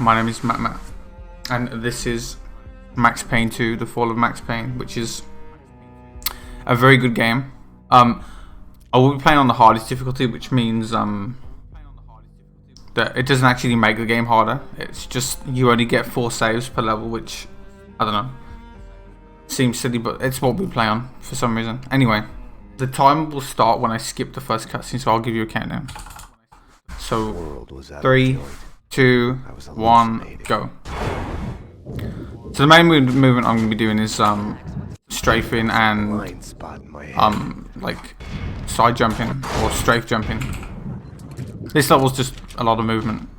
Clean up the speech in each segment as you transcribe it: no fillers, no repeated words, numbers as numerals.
My name is Mattmatt, and this is Max Payne 2, The Fall of Max Payne, which is a very good game. I will be playing on the hardest difficulty, which means that it doesn't actually make the game harder. It's just you only get 4 saves per level, which, I don't know, seems silly, but it's what we play on for some reason. Anyway, the time will start when I skip the first cutscene, so I'll give you a countdown. So, 3, 2, 1, go. So the main movement I'm going to be doing is strafing and like side jumping or strafe jumping. This level's just a lot of movement.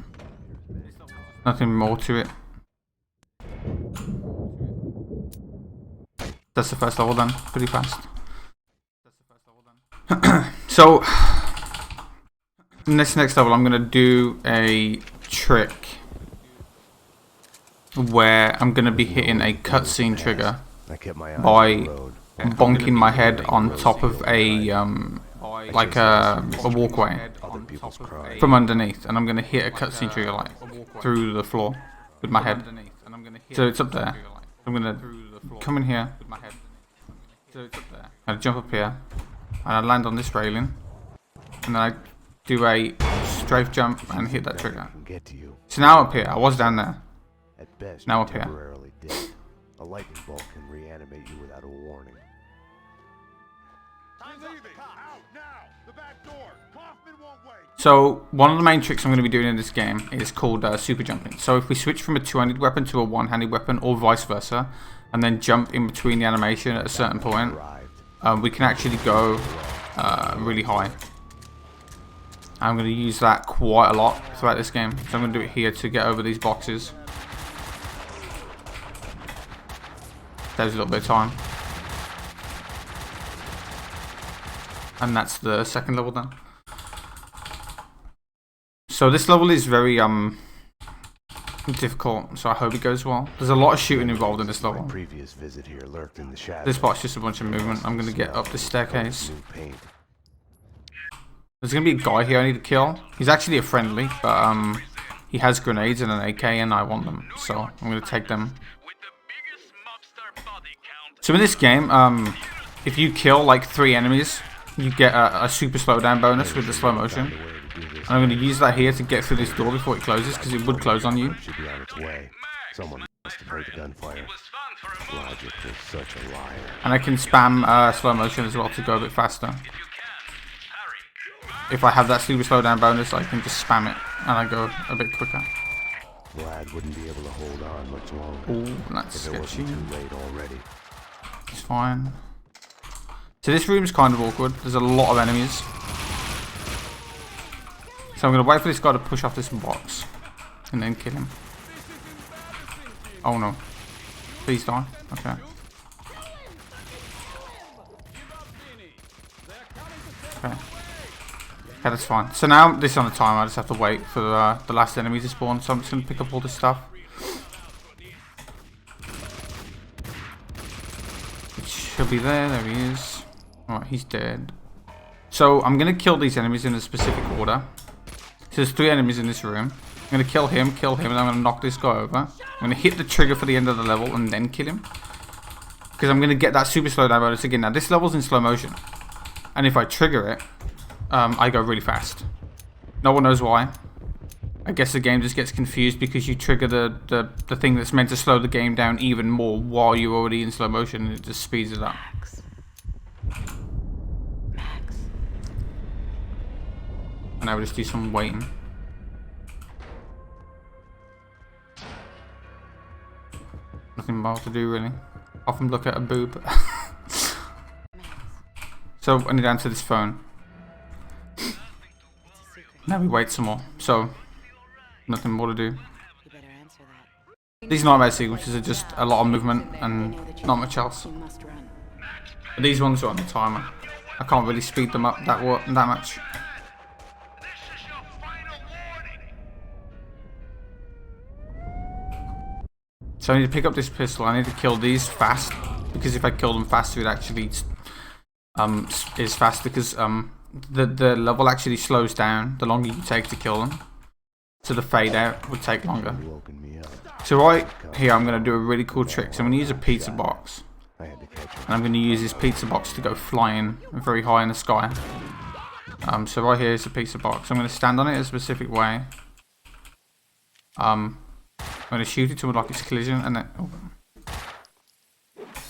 Nothing more to it. That's the first level done, pretty fast. So in this next level I'm going to do a trick where I'm going to be hitting a cutscene trigger by bonking my head on top of a like a walkway from underneath, and I'm going to hit a cutscene trigger like through the floor with my head. So it's up there. I'm going to come in here, I jump up here, and I land on this railing, and then I do a strafe jump and hit that trigger. So now up here, I was down there. Now up here. A lightning bolt can reanimate you without a warning. So one of the main tricks I'm going to be doing in this game is called super jumping. So if we switch from a two-handed weapon to a one-handed weapon, or vice versa, and then jump in between the animation at a certain point, we can actually go really high. I'm going to use that quite a lot throughout this game. So I'm going to do it here to get over these boxes. Saves a little bit of time. And that's the second level done. So this level is very difficult, so I hope it goes well. There's a lot of shooting involved in this level. This part's just a bunch of movement. I'm going to get up this staircase. There's going to be a guy here I need to kill. He's actually a friendly, but he has grenades and an AK, and I want them, so I'm going to take them. So in this game, if you kill like 3 enemies, you get a super slowdown bonus with the slow motion. And I'm going to use that here to get through this door before it closes, because it would close on you. And I can spam slow motion as well to go a bit faster. If I have that super slowdown bonus, I can just spam it and I go a bit quicker. Vlad wouldn't be able to hold on much longer. Ooh, that's sketchy. Too late already. It's fine. So this room's kind of awkward. There's a lot of enemies. So I'm going to wait for this guy to push off this box and then kill him. Oh no. Please die. Okay. Okay. Okay, that's fine. So now this is on the timer. I just have to wait for the last enemy to spawn. So I'm just going to pick up all this stuff. He'll be there. There he is. Alright, he's dead. So I'm going to kill these enemies in a specific order. So there's 3 enemies in this room. I'm going to kill him, and I'm going to knock this guy over. I'm going to hit the trigger for the end of the level and then kill him. Because I'm going to get that super slowdown bonus again. Now this level's in slow motion. And if I trigger it, I go really fast. No one knows why. I guess the game just gets confused because you trigger the thing that's meant to slow the game down even more while you're already in slow motion, and it just speeds it up. And I will just do some waiting. Nothing more to do really. Often look at a boob. So I need to answer this phone. Now we wait some more. So nothing more to do. These nightmare sequences are just a lot of movement and not much else. But these ones are on the timer. I can't really speed them up that much. So I need to pick up this pistol. I need to kill these fast, because if I kill them faster, it actually is faster, because the level actually slows down the longer you take to kill them. So the fade out would take longer. You woken me up. So right here, I'm going to do a really cool trick. So I'm going to use a pizza box. I had to catch her. And I'm going to use this pizza box to go flying very high in the sky. So right here is the pizza box. I'm going to stand on it a specific way. I'm going to shoot it to like its collision, and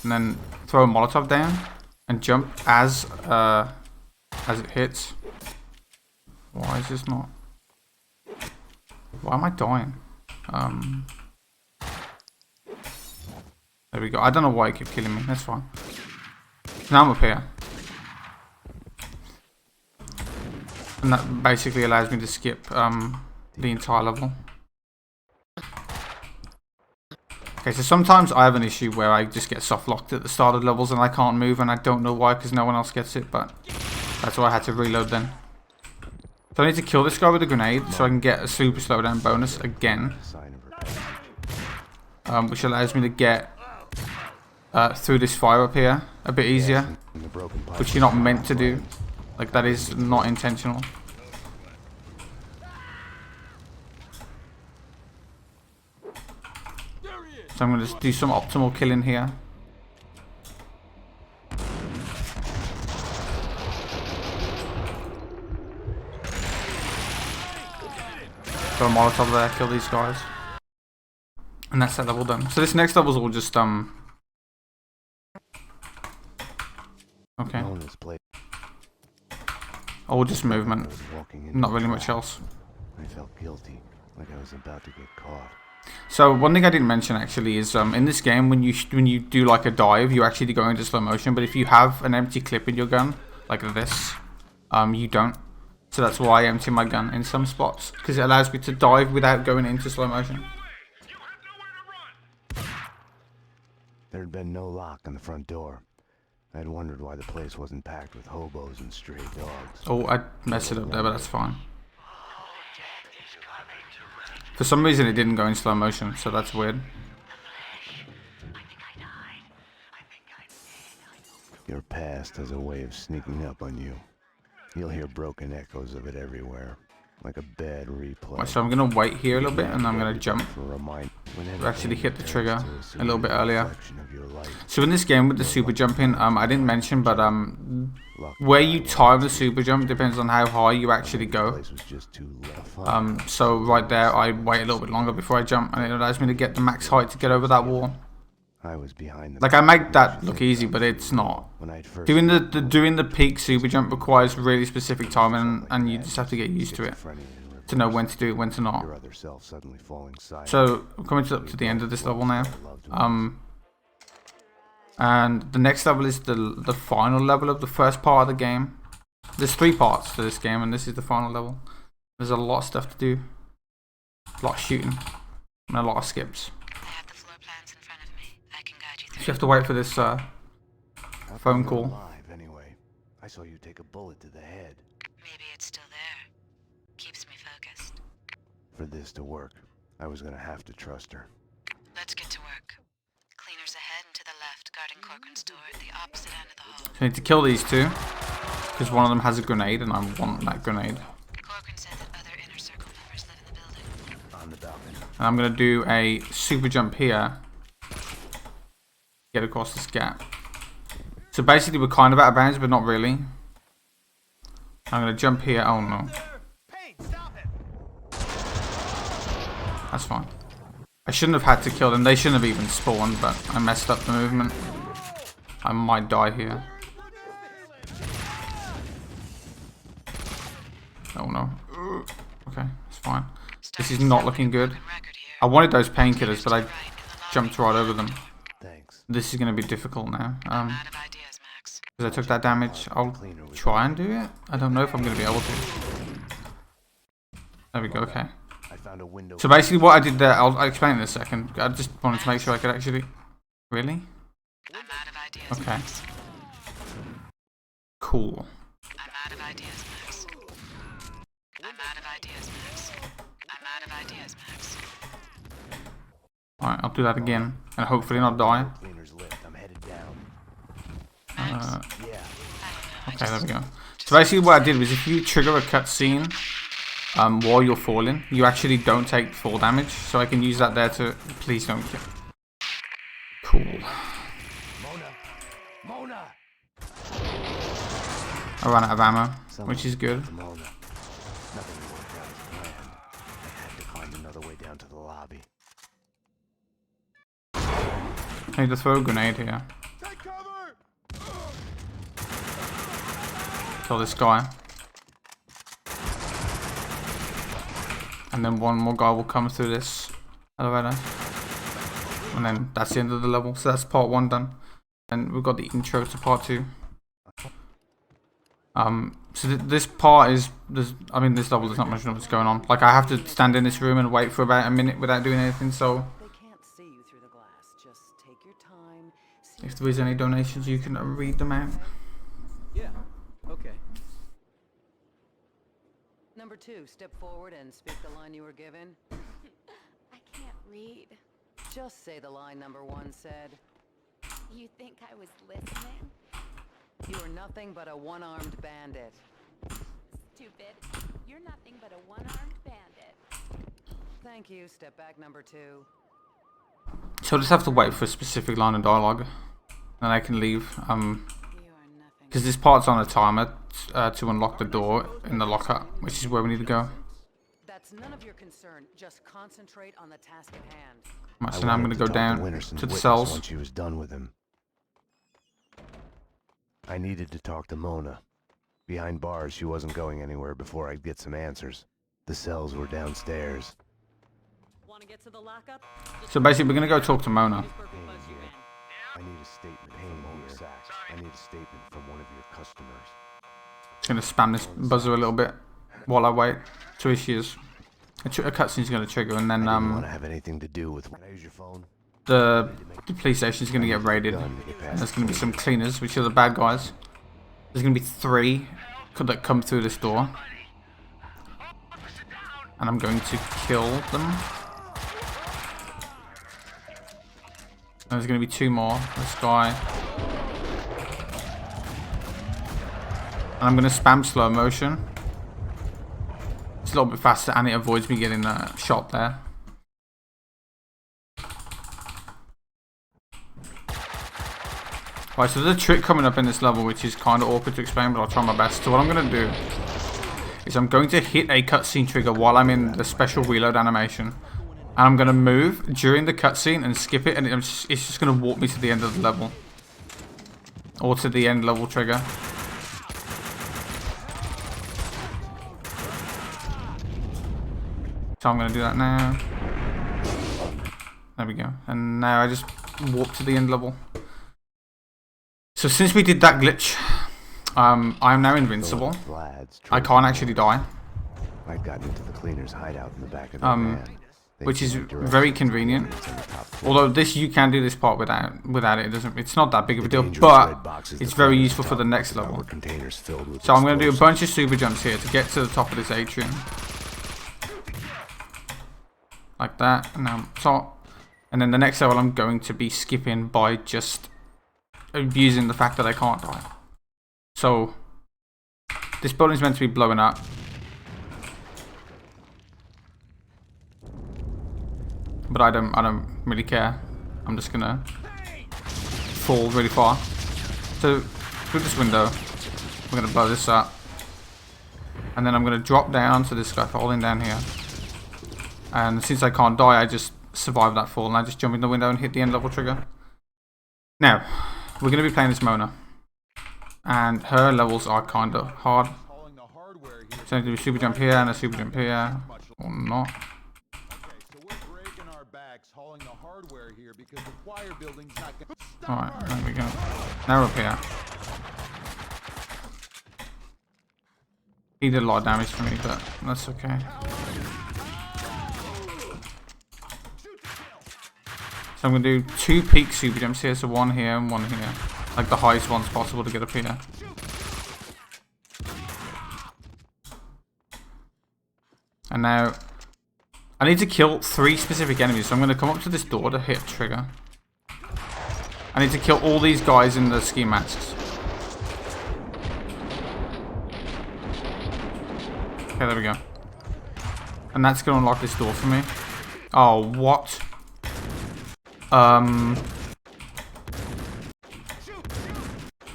then throw a Molotov down and jump as it hits. Why is this not? Why am I dying? There we go. I don't know why it kept killing me. That's fine. Now I'm up here. And that basically allows me to skip the entire level. Okay, so sometimes I have an issue where I just get soft locked at the start of levels and I can't move, and I don't know why because no one else gets it, but that's why I had to reload then. So I need to kill this guy with a grenade so I can get a super slowdown bonus again. Which allows me to get through this fire up here a bit easier, which you're not meant to do. Like, that is not intentional. So I'm going to just do some optimal killing here. Throw a Molotov there, kill these guys. And that's that level done. So this next level's all just okay. All just movement. Not really much else. I felt guilty, like I was about to get caught. So one thing I didn't mention actually is in this game when you do like a dive, you actually go into slow motion. But if you have an empty clip in your gun like this, you don't. So that's why I empty my gun in some spots, because it allows me to dive without going into slow motion. There had been no lock on the front door. I had wondered why the place wasn't packed with hobos and stray dogs. Oh, I messed it up there, but that's fine. For some reason it didn't go in slow motion, so that's weird. Your past has a way of sneaking up on you. You'll hear broken echoes of it everywhere, like a bad replay. Right, so I'm going to wait here a little bit and I'm going to jump. Actually hit the trigger a little bit earlier. So in this game with the super jumping, I didn't mention, but where you time the super jump depends on how high you actually go. So right there I wait a little bit longer before I jump, and it allows me to get the max height to get over that wall. Like, I make that look easy, but it's not. Doing the peak super jump requires really specific timing, and you just have to get used to it to know when to do it, when to not. So I'm coming up to the end of this level now. And the next level is the final level of the first part of the game. There's 3 parts to this game, and this is the final level. There's a lot of stuff to do, a lot of shooting, and a lot of skips. You have to wait for this phone call. Anyway, I saw you take a bullet to the head. Maybe it's still there. Keeps me focused. For this to work, I was gonna have to trust her. Let's get to work. Cleaners ahead and to the left, guarding Corcoran's door at the opposite end of the hall. So I need to kill these 2, because one of them has a grenade, and I want that grenade. Corcoran said that other inner circle members live in the building. On the balcony. And I'm gonna do a super jump here. Get across this gap. So basically we're kind of out of bounds, but not really. I'm gonna jump here. Oh no. That's fine. I shouldn't have had to kill them. They shouldn't have even spawned, but I messed up the movement. I might die here. Oh no. Okay, it's fine. This is not looking good. I wanted those painkillers, but I jumped right over them. This is going to be difficult now. Because I took that damage. I'll try and do it. I don't know if I'm going to be able to. There we go, okay. So basically what I did there, I'll explain in a second. I just wanted to make sure I could actually... Really? Okay. Cool. Alright, I'll do that again. And hopefully not die. Okay, there we go. So basically what I did was if you trigger a cutscene while you're falling, you actually don't take fall damage. So I can use that there to... Please don't kill. Cool. Mona! I ran out of ammo, which is good. Nothing worked out as planned. I had to find another way down to the lobby. I need to throw a grenade here. Take cover! Kill this guy. And then one more guy will come through this elevator. And then that's the end of the level. So that's part 1 done. And we've got the intro to part 2. So this part is, I mean, this level there's not much what's going on. Like, I have to stand in this room and wait for about a minute without doing anything. So They can't see you through the glass. Just take your time. if there is any donations, you can read them out. Yeah, okay. Number 2, step forward and speak the line you were given. I can't read. Just say the line number 1 said. You think I was listening? You are nothing but a one-armed bandit. Stupid. You're nothing but a one-armed bandit. Thank you. Step back, number 2. So I just have to wait for a specific line of dialogue. Then I can leave. You are nothing. Because this part's on a timer to unlock the door in the locker, which is where we need to go. That's none of your concern. Just concentrate on the task at hand. Right, so now I'm going to go down to the cells. Once she was done with him. I needed to talk to Mona. Behind bars, she wasn't going anywhere before I'd get some answers. The cells were downstairs. Want to get to the lockup? So basically, we're going to go talk to Mona. I need a statement from Mona Sachs. I need a statement from one of your customers. Just going to spam this buzzer a little bit while I wait. So here she is. A cutscene's going to trigger, and then I didn't want to have anything to do with. Can I use your phone? the police station's going to get raided. There's going to be some cleaners, which are the bad guys. There's going to be 3 that come through this door. And I'm going to kill them. And there's going to be 2 more. This guy. And I'm going to spam slow motion. It's a little bit faster and it avoids me getting shot there. Right, so there's a trick coming up in this level which is kind of awkward to explain, but I'll try my best. So what I'm going to do is I'm going to hit a cutscene trigger while I'm in the special reload animation. And I'm going to move during the cutscene and skip it, and it's just going to warp me to the end of the level. Or to the end level trigger. So I'm going to do that now. There we go. And now I just warp to the end level. So since we did that glitch, I am now invincible. I can't actually die. I'd gotten into the cleaner's hideout in the back of the van. Which is very convenient. Although this, you can do this part without it. It's not that big of a deal, but it's very useful for the next level. So I'm going to do a bunch of super jumps here to get to the top of this atrium. Like that, and now I'm top. And then the next level I'm going to be skipping by just abusing the fact that I can't die. So this building's meant to be blowing up. But I don't really care. I'm just gonna fall really far. So through this window, we're gonna blow this up. And then I'm gonna drop down to this scaffolding down here. And since I can't die, I just survive that fall and I just jump in the window and hit the end level trigger. Now, we're going to be playing as Mona. And her levels are kind of hard. So I do a super jump here and a super jump here. Or not. Alright, there we go. Now we're up here. He did a lot of damage to me, but that's okay. So I'm going to do 2 peak super jumps here, so 1 here and 1 here. Like the highest ones possible to get up here. And now, I need to kill 3 specific enemies, so I'm going to come up to this door to hit trigger. I need to kill all these guys in the ski masks. Okay, there we go. And that's gonna unlock this door for me. Oh, what?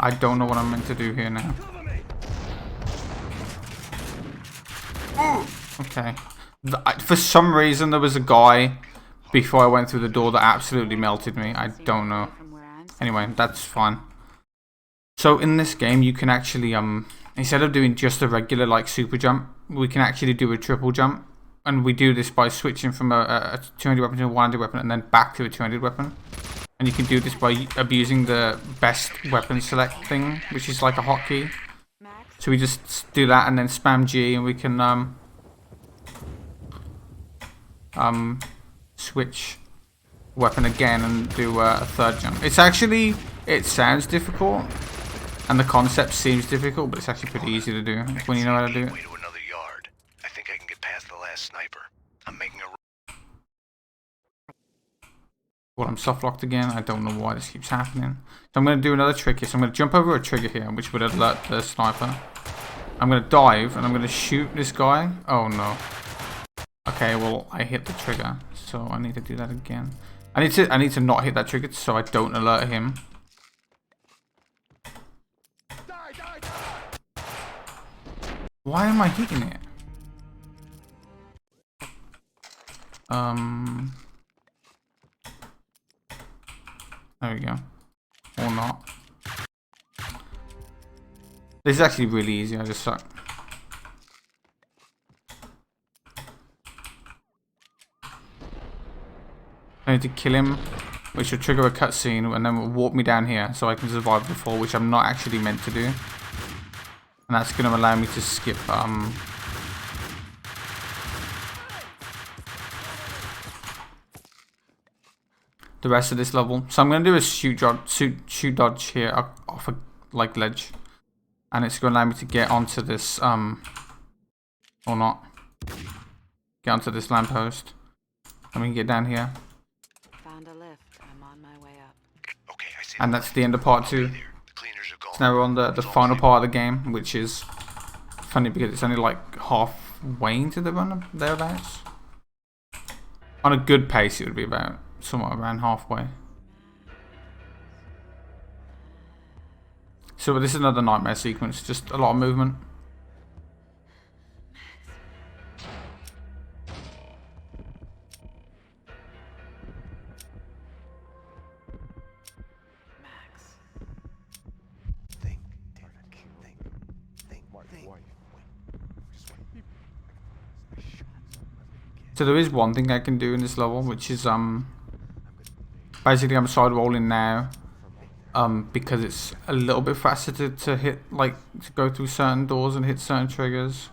I don't know what I'm meant to do here now. Okay. For some reason, there was a guy before I went through the door that absolutely melted me. I don't know. Anyway, that's fine. So in this game, you can actually, instead of doing just a regular, like, super jump, we can actually do a triple jump. And we do this by switching from a 200 weapon to a 100 weapon and then back to a 200 weapon. And you can do this by abusing the best weapon select thing, which is like a hotkey. So we just do that and then spam G, and we can switch weapon again and do a third jump. It's actually, it sounds difficult and the concept seems difficult, but it's actually pretty easy to do when you know how to do it. Way to another yard. I think I can get past the last sniper. I'm making a. Well, I'm soft locked again. I don't know why this keeps happening. So I'm going to do another trick here. So I'm going to jump over a trigger here, which would alert the sniper. I'm going to dive and I'm going to shoot this guy. Oh no. Okay, well I hit the trigger, so I need to do that again. I need to not hit that trigger so I don't alert him. Why am I hitting it? There we go. Or not. This is actually really easy, I just suck. I need to kill him, which will trigger a cutscene and then will warp me down here so I can survive the fall, which I'm not actually meant to do. And that's going to allow me to skip the rest of this level. So I'm going to do a shoot dodge here off a like ledge, and it's going to allow me to get onto this or not get onto this lamppost, and we can get down here. Found a lift. I'm on my way up. Okay, I see. And that's the end of part 2. The cleaners are gone. So now we're on the final part of the game, which is funny because it's only like halfway into the run thereabouts. On a good pace, it would be about somewhat around halfway. So this is another nightmare sequence, just a lot of movement. Think. So there is one thing I can do in this level, which is basically I'm side rolling now, because it's a little bit faster to hit, like to go through certain doors and hit certain triggers.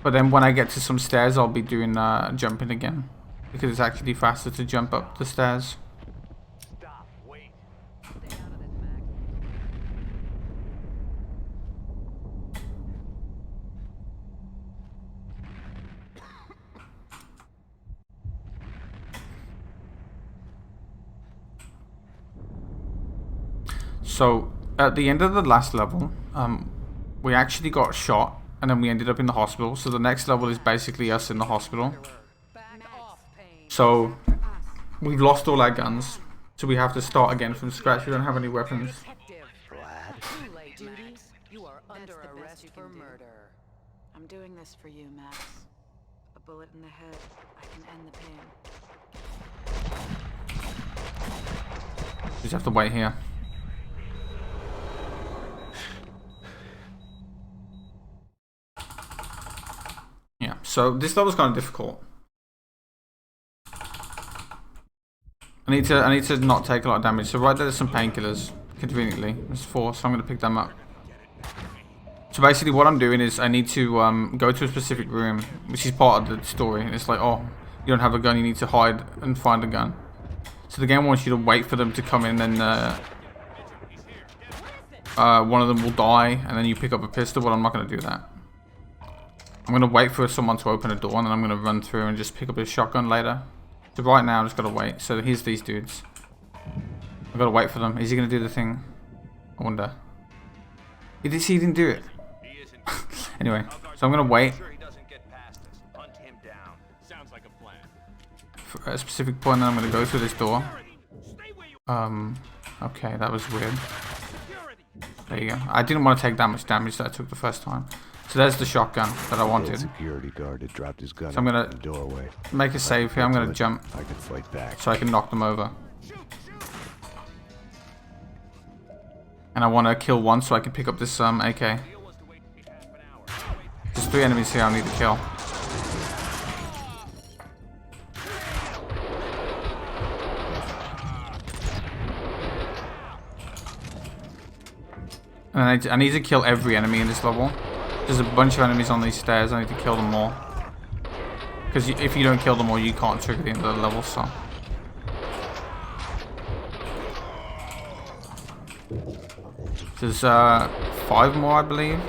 But then when I get to some stairs, I'll be doing jumping again, because it's actually faster to jump up the stairs. Stop. Wait. Stay out of this, Max. So at the end of the last level, we actually got shot, and then we ended up in the hospital. So the next level is basically us in the hospital. Back off, Payne. So we've lost all our guns, so we have to start again from scratch. We don't have any weapons. Detective. Vlad? Too late, duties. You are under the best arrest you for can do. murder. I'm doing this for you, Max. A bullet in the head. I can end the pain. Just have to wait here. Yeah, so this level's kind of difficult. I need to not take a lot of damage. So right there's some painkillers, conveniently. There's 4, so I'm gonna pick them up. So basically what I'm doing is I need to go to a specific room, which is part of the story. And it's like, oh, you don't have a gun, you need to hide and find a gun. So the game wants you to wait for them to come in, and one of them will die, and then you pick up a pistol, but I'm not going to do that. I'm going to wait for someone to open a door, and then I'm going to run through and just pick up a shotgun later. So right now, I'm just going to wait. So here's these dudes. I've got to wait for them. Is he going to do the thing? I wonder. He didn't do it. Anyway, so I'm gonna wait Sure he doesn't get past us. Hunt him down. Sounds like a plan. for a specific point, and then I'm gonna go through this door. Okay, that was weird. There you go. I didn't want to take that much damage that I took the first time. So there's the shotgun that I wanted. Security guard had dropped his gun So I'm gonna in the doorway. make a save here. I'm gonna jump I could fight back. so I can knock them over. And I want to kill one so I can pick up this AK. There's 3 enemies here I need to kill. And I need to kill every enemy in this level. There's a bunch of enemies on these stairs. I need to kill them all. Because if you don't kill them all, you can't trigger the end of the level, so. There's 5 more, I believe.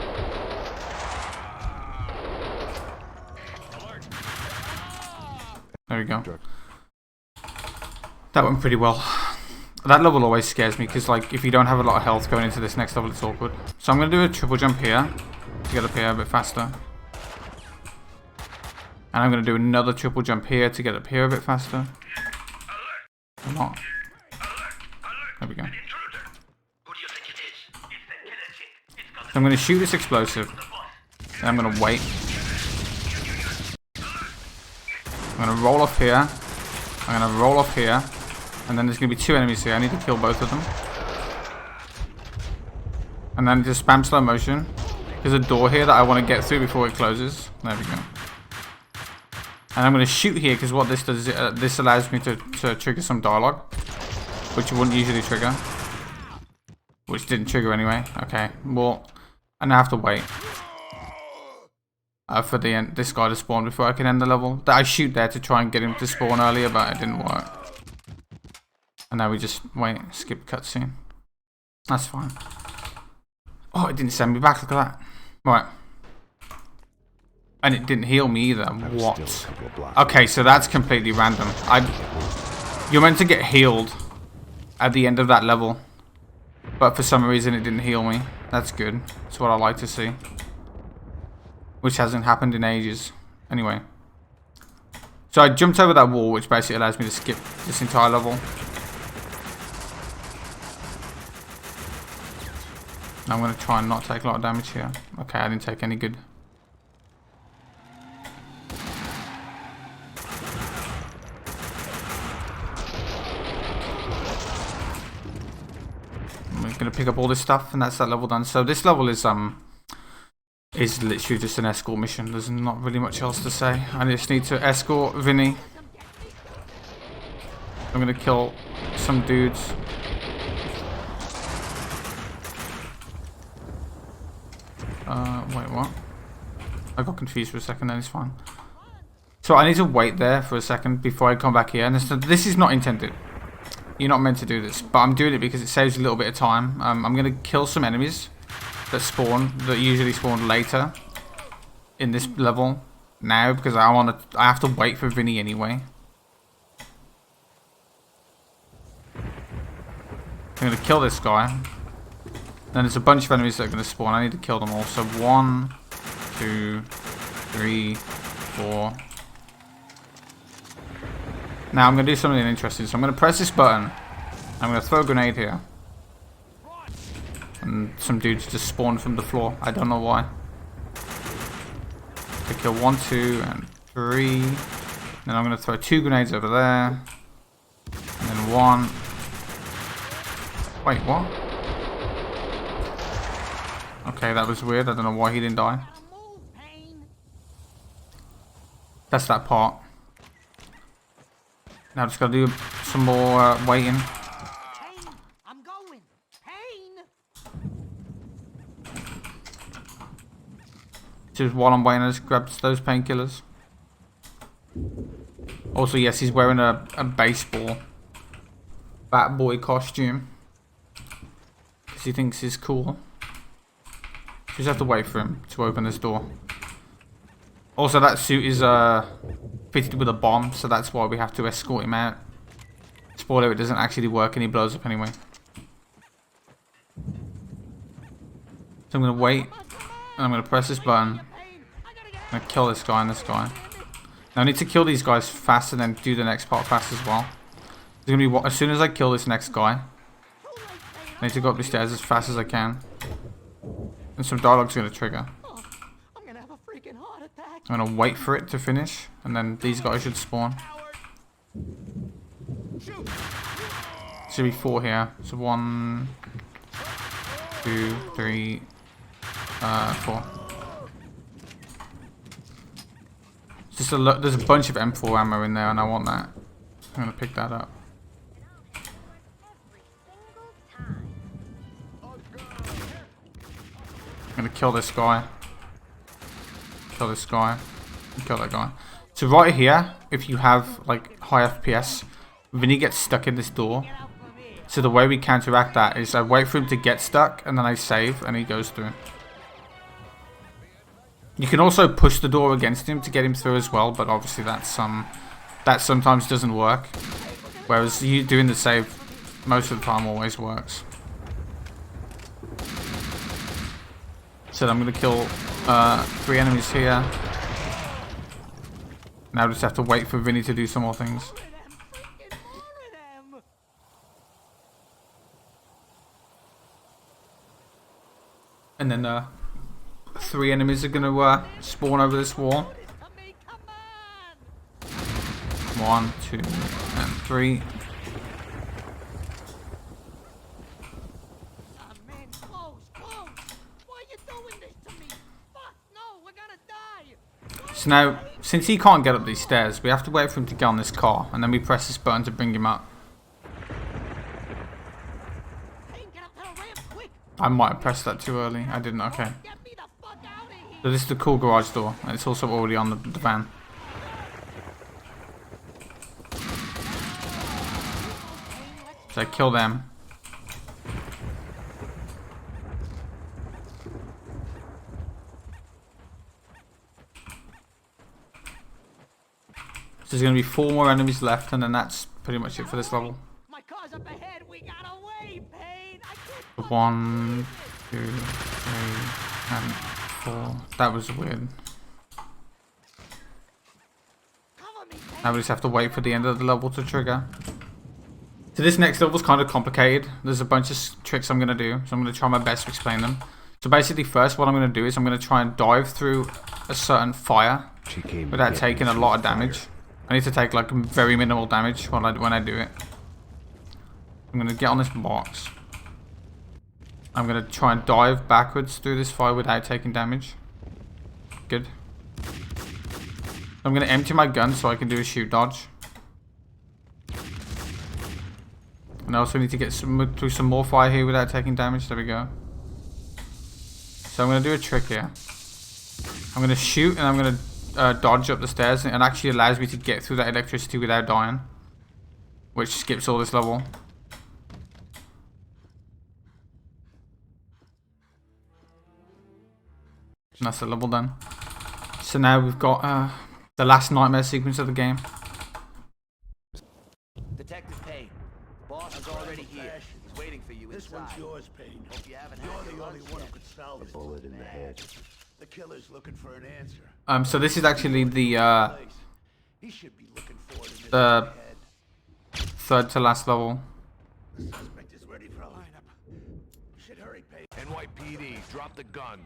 There we go. That went pretty well. That level always scares me because, like, if you don't have a lot of health going into this next level, it's awkward. So I'm going to do a triple jump here to get up here a bit faster. And I'm going to do another triple jump here to get up here a bit faster. Or not. There we go. So I'm going to shoot this explosive. Then I'm going to wait. I'm going to roll off here. I'm going to roll off here. And then there's going to be 2 enemies here. I need to kill both of them. And then just spam slow motion. There's a door here that I want to get through before it closes. There we go. And I'm going to shoot here because what this does is this allows me to trigger some dialogue. Which you wouldn't usually trigger. Which didn't trigger anyway. Okay. Well, I now have to wait. For this guy to spawn before I can end the level. I shoot there to try and get him to spawn earlier, but it didn't work. And now we just wait, skip cutscene. That's fine. Oh, it didn't send me back, look at that. Right. And it didn't heal me either. What? Okay, so that's completely random. You're meant to get healed at the end of that level. But for some reason it didn't heal me. That's good. That's what I like to see. Which hasn't happened in ages. Anyway. So I jumped over that wall, which basically allows me to skip this entire level. I'm going to try and not take a lot of damage here. Okay, I didn't take any good. I'm going to pick up all this stuff, and that's that level done. So this level is literally just an escort mission. There's not really much else to say. I just need to escort Vinny. I'm going to kill some dudes. Wait, what? I got confused for a second, then it's fine. So I need to wait there for a second before I come back here. And this is not intended. You're not meant to do this, but I'm doing it because it saves a little bit of time. I'm going to kill some enemies that usually spawn later in this level now because I have to wait for Vinny anyway. I'm going to kill this guy. Then there's a bunch of enemies that are going to spawn. I need to kill them all. So 1, 2, 3, 4. Now I'm going to do something interesting. So I'm going to press this button. I'm going to throw a grenade here. And some dudes just spawn from the floor. I don't know why. To kill 1, 2, and 3. Then I'm going to throw 2 grenades over there. And then 1. Wait, what? Okay, that was weird. I don't know why he didn't die. That's that part. Now just gotta do some more waiting. Payne, I'm going. Payne. Just while I'm waiting, I just grab those painkillers. Also, yes, he's wearing a baseball bat boy costume because he thinks he's cool. Just have to wait for him to open this door. Also, that suit is fitted with a bomb, so that's why we have to escort him out. Spoiler, it doesn't actually work and he blows up anyway. So I'm going to wait And I'm going to press this button. I'm going to kill this guy and this guy. Now I need to kill these guys fast and then do the next part fast as well. There's going to be, as soon as I kill this next guy, I need to go up the stairs as fast as I can. And some dialogue's going to trigger. I'm gonna have a freaking heart attack. I'm going to wait for it to finish. And then these guys should spawn. Should be 4 here. So 1, 2, 3, 4. Just there's a bunch of M4 ammo in there, and I want that. I'm gonna pick that up. I'm gonna kill this guy. Kill this guy. And kill that guy. So right here, if you have like high FPS, Vinny gets stuck in this door. So the way we counteract that is I wait for him to get stuck, and then I save, and he goes through. You can also push the door against him to get him through as well, but obviously that sometimes doesn't work. Whereas you doing the save most of the time always works. So I'm going to kill 3 enemies here. Now I just have to wait for Vinny to do some more things. And then 3 enemies are gonna spawn over this wall. 1, 2, and 3. So now, since he can't get up these stairs, we have to wait for him to get on this car, and then we press this button to bring him up. I might have pressed that too early. I didn't. Okay. So this is the cool garage door, and it's also already on the van. So I kill them. So there's going to be 4 more enemies left, and then that's pretty much it for this level. My car's up ahead. We gotta wait, Payne. 1, 2, 3, and 4. That was weird. Now we just have to wait for the end of the level to trigger. So this next level is kind of complicated. There's a bunch of tricks I'm going to do, so I'm going to try my best to explain them. So basically first what I'm going to do is I'm going to try and dive through a certain fire without taking a lot of damage. I need to take like very minimal damage when I do it. I'm going to get on this box. I'm going to try and dive backwards through this fire without taking damage. Good. I'm going to empty my gun so I can do a shoot dodge. And I also need to get through some more fire here without taking damage. There we go. So I'm going to do a trick here. I'm going to shoot and I'm going to dodge up the stairs, and it actually allows me to get through that electricity without dying, which skips all this level. And that's the level done. So now we've got the last nightmare sequence of the game. Detective Payne, boss is already here. He's waiting for you This one's inside. yours, Payne. Hope you haven't You're had the your only lunch one who yet. could solve this. Bullet in the head. The killer's looking for an answer. So this is actually the He should be looking for it in his the head. third to last level. The suspect is ready for a lineup. You should hurry, Payne. NYPD, drop the gun.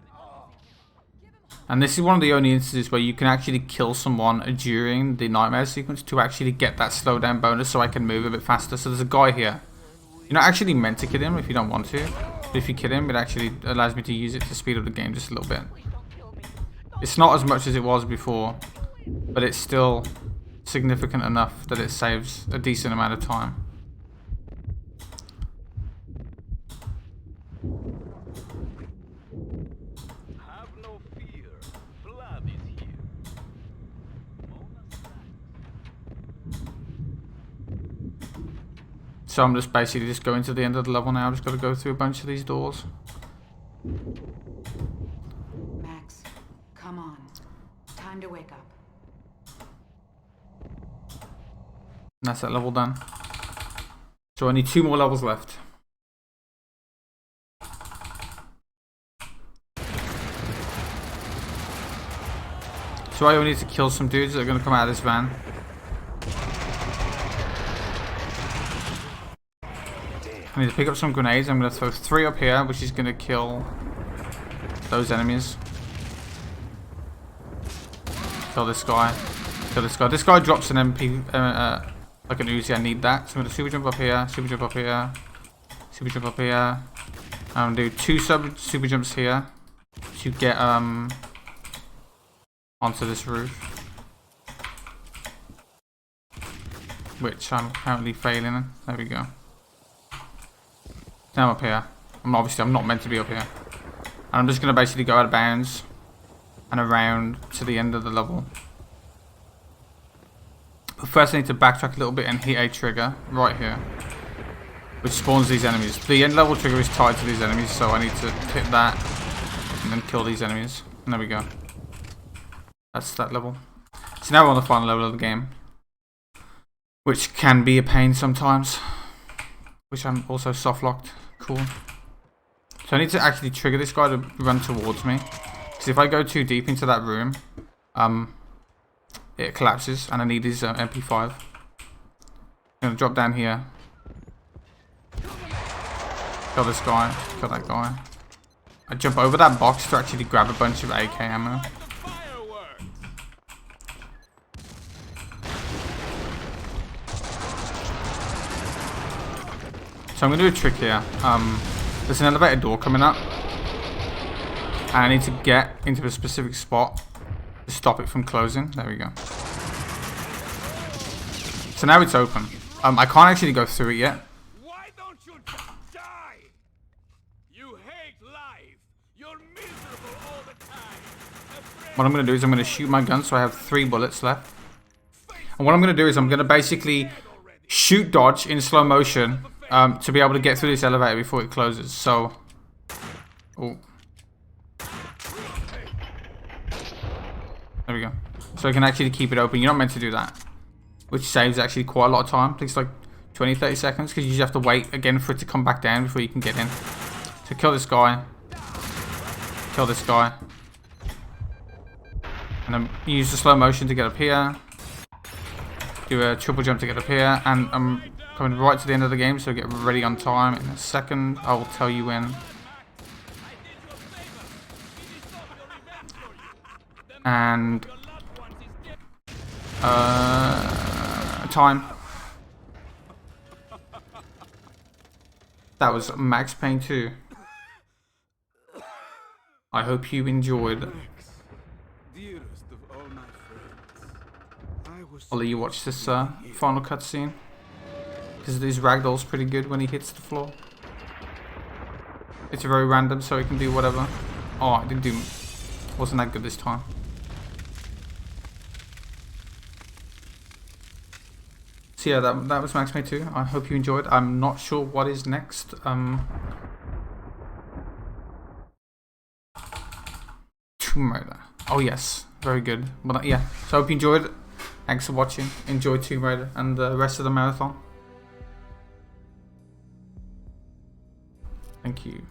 And this is one of the only instances where you can actually kill someone during the nightmare sequence to actually get that slowdown bonus so I can move a bit faster. So there's a guy here. You're not actually meant to kill him if you don't want to. But if you kill him, it actually allows me to use it to speed up the game just a little bit. It's not as much as it was before, but it's still significant enough that it saves a decent amount of time. Have no fear. Blood is here. So I'm just basically just going to the end of the level now. I've just got to go through a bunch of these doors. Max, come on. Time to wake up. And that's that level done. So I need 2 more levels left. So I only need to kill some dudes that are going to come out of this van. I need to pick up some grenades. I'm going to throw 3 up here, which is going to kill those enemies. Kill this guy. Kill this guy. This guy drops an MP, like an Uzi. I need that. So I'm going to super jump up here, super jump up here, super jump up here. I'm going to do 2 super jumps here to get onto this roof, which I'm currently failing in. There we go. Now I'm up here. I'm not meant to be up here. And I'm just going to basically go out of bounds and around to the end of the level. But first I need to backtrack a little bit and hit a trigger right here, which spawns these enemies. The end level trigger is tied to these enemies, so I need to hit that and then kill these enemies. And there we go. That's that level. So now we're on the final level of the game, which can be a pain sometimes, which I'm also soft locked. Cool. So I need to actually trigger this guy to run towards me, because if I go too deep into that room, it collapses, and I need his MP5. I'm gonna drop down here, kill this guy, kill that guy. I jump over that box to actually grab a bunch of AK ammo. So I'm going to do a trick here. There's an elevator door coming up, and I need to get into a specific spot to stop it from closing. There we go. So now it's open. I can't actually go through it yet. Why don't you just die? You hate life. You're miserable all the time. What I'm going to do is I'm going to shoot my gun, so I have 3 bullets left. And what I'm going to do is I'm going to basically shoot dodge in slow motion to be able to get through this elevator before it closes. So, oh, there we go. So I can actually keep it open. You're not meant to do that, which saves actually quite a lot of time. It takes like 20-30 seconds because you just have to wait again for it to come back down before you can get in. So kill this guy, kill this guy, and then use the slow motion to get up here. Do a triple jump to get up here, and I'm coming right to the end of the game, so get ready on time. In a second, I will tell you when. And time. That was Max Payne 2. I hope you enjoyed. Dearest of all my friends, I was I'll let you watch this final cutscene, because these ragdoll's pretty good when he hits the floor. It's very random, so he can do whatever. Oh, it didn't do. Wasn't that good this time. So yeah, that was Max Payne 2. I hope you enjoyed. I'm not sure what is next. Tomb Raider. Oh yes, very good. But yeah, so I hope you enjoyed. Thanks for watching. Enjoy Tomb Raider and the rest of the marathon. Thank you.